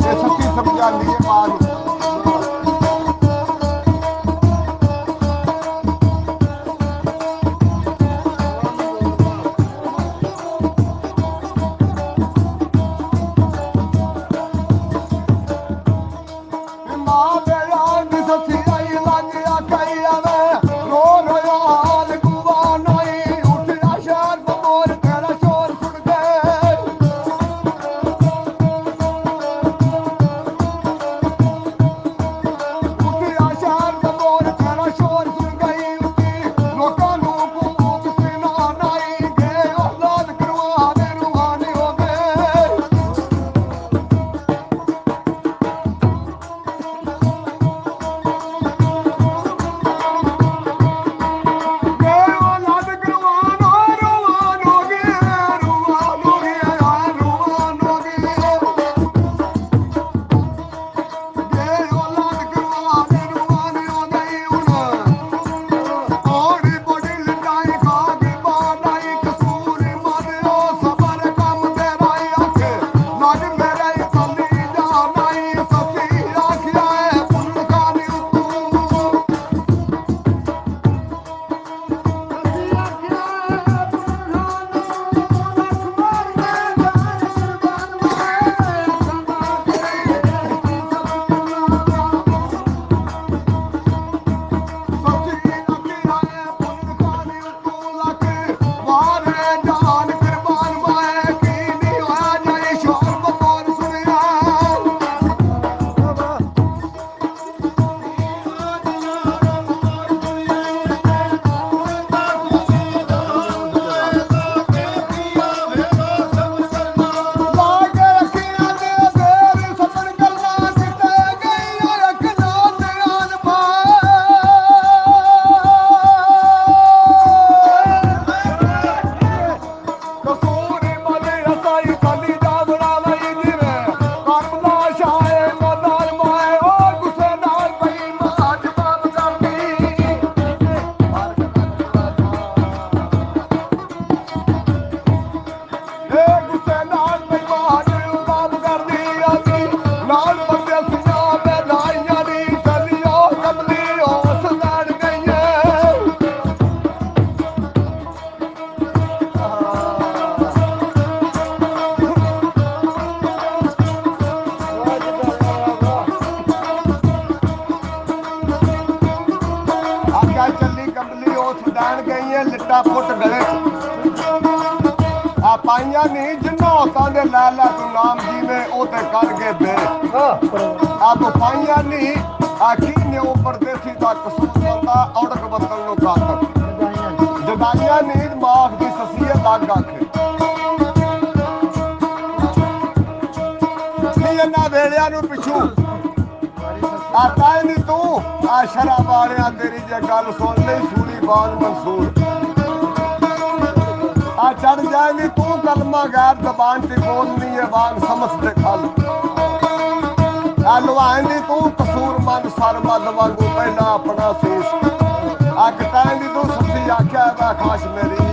ये सच्ची समझा लिए मां लिटा पुट गले आ पाइया नहीं जिन्ना होता दे ला ला तू नाम जी ने ओ ते कर के दे आ तो पाइया नहीं आ की ने ऊपर देसी दा कसूर बंदा औड़क बतल नो कात जदाइया नहीं माफ दी ससीए लाग आखे नी ना वेलिया नु पिछू आ ताई नी तू आ शराब वालिया तेरी जे गल सुन ले सूली बाज मंसूर आ चढ़ जाए नी तू कलमा गैर जबान की बोलनी है बाग समझ दे खल आ लुआए नी तू कसूर मन सर मद वांगू पहला अपना सीस आ कटाए नी तू सच्ची आख्या है खाश मेरी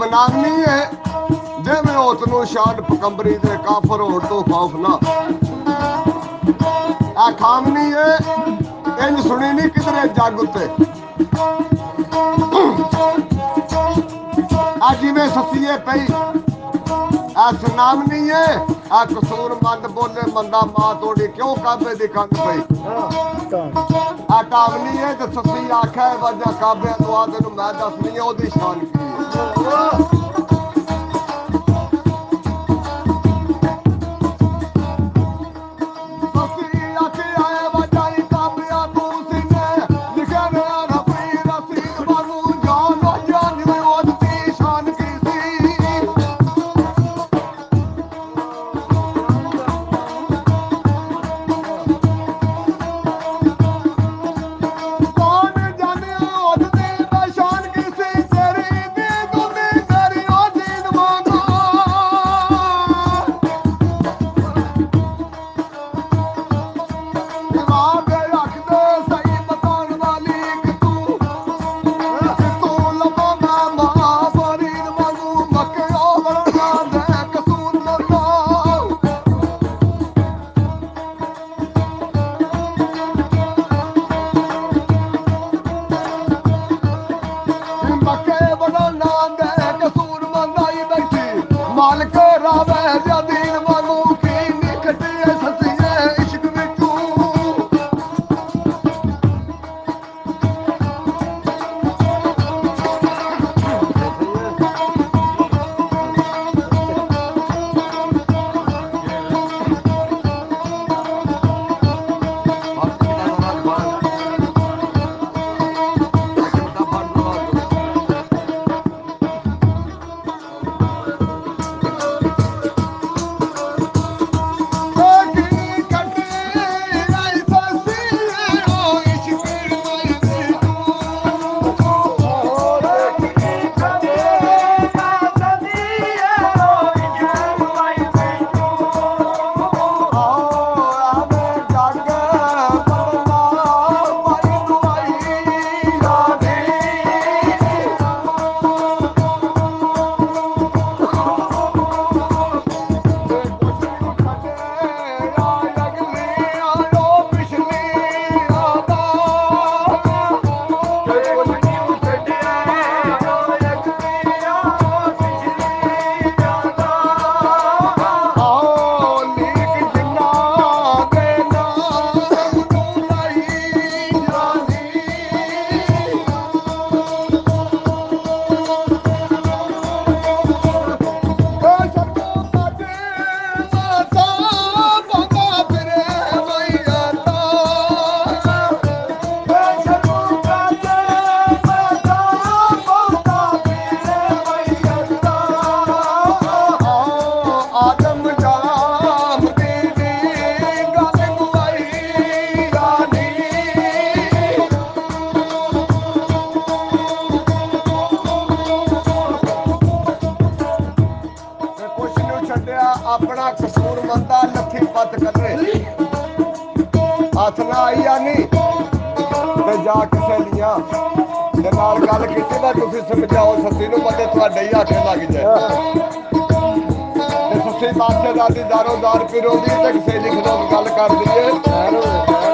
ਬਨਾਨੀ ਹੈ ਜਿਵੇਂ ਉਸ ਨੂੰ ਸ਼ਾਨ ਪਕੰਬਰੀ ਦੇ ਕਾਫਰ ਹੋਣ ਤੋਂ ਖੌਫ ਨਾ ਆ ਖਾਮਨੀ ਹੈ ਇੰਜ ਸੁਣੀ ਨਹੀਂ ਕਿਧਰੇ ਜੱਗ ਉੱਤੇ ਆ ਜਿਵੇਂ ਸੱਸੀਏ ਪਈ ਆ ਸੁਨਾਮਨੀ ਹੈ ਆ ਕਸੂਰ ਮੰਦ ਬੋਲੇ ਮੰਦਾ ਮਾਂ ਤੋੜੀ ਕਿਉਂ ਕਾਬੇ ਦੀ ਕੰਧ ਪਈ ਆ ਟਾਵਨੀ ਹੈ ਤੇ ਸੱਸੀ ਆਖਿਆ ਵਜਾ ਕਾਬਿਆਂ ਤੋਂ ਆ ਤੈਨੂੰ ਮੈਂ ਦੱਸਣੀ ਹੈ ਉਹਦੀ ਸ਼ਾਨ ਕੀ ਹੈ ਆਪਣਾ ਕਸੂਰ ਮੰਦਾ ਲੱਥੀ ਪੱਤ ਕਰੇ ਹੱਥ ਨਾ ਆਈ ਆਨੀ ਤੇ ਜਾ ਕਿਸੇ ਲੀਆਂ ਦੇ ਨਾਲ ਗੱਲ ਕੀਤੀ ਵਾ ਤੁਸੀਂ ਸਮਝਾਓ ਸੱਸੀ ਨੂੰ ਪਤਾ ਤੁਹਾਡੇ ਹੀ ਹੱਥ ਲੱਗ ਜਾਏ ਤੇ ਸੱਸੀ ਬਾਦਸ਼ਾਹ ਦੀ ਦਾਰੋ ਦਾਰ ਪਿਰੋਦੀ ਤੇ ਕਿਸੇ ਲਿਖ ਦੋ ਗੱਲ ਕਰ ਦਈਏ